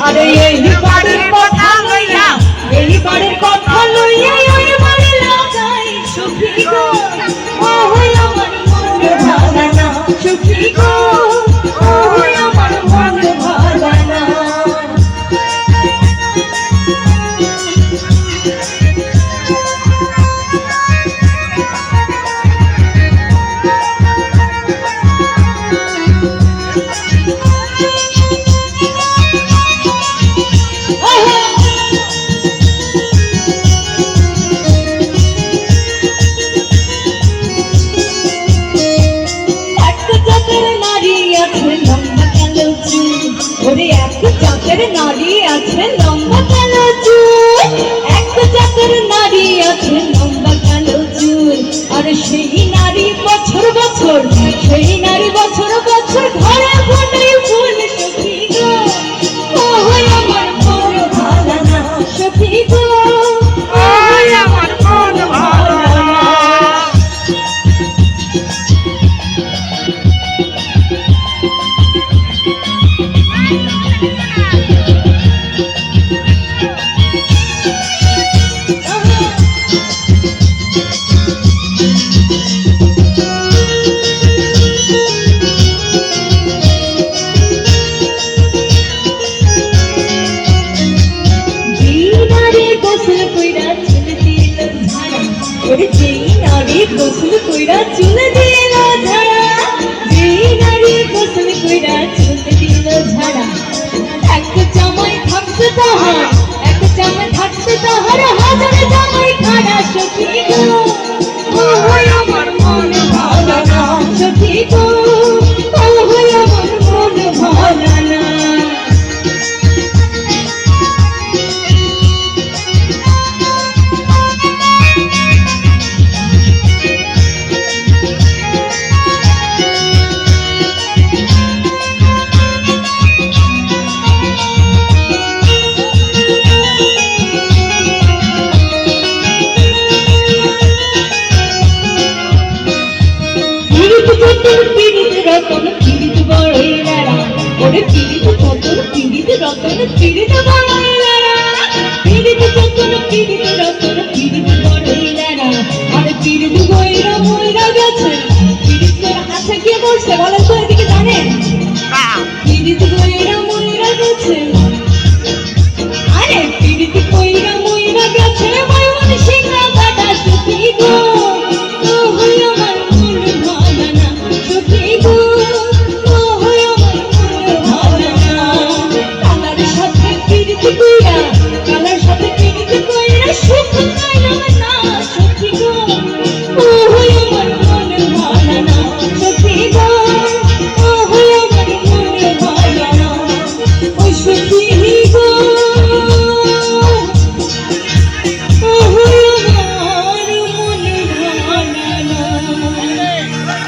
আরে এই বাড়ির কথা লইয়া ওই বাড়ি লাগাই সুখী গো ও হই আমার মন ভাঙানা সুখী গো ও হই আমার মন ভাঙানা নারী আছে লম্বা কালো চুল এক জাতের নারী আছে লম্বা কালো চুল আর সেই নারী বছর বছর ঘরে ফোটে ফুল সখী গো ও হই আমার মন ভাঙানা সখী গো ও হই আমার মন ভাঙানা গোসল কইরা চুল দিল ঝাড়া যেই নারী গোসল কইরা চুল দিল ঝাড়া এক জামাই থাকতে তাহার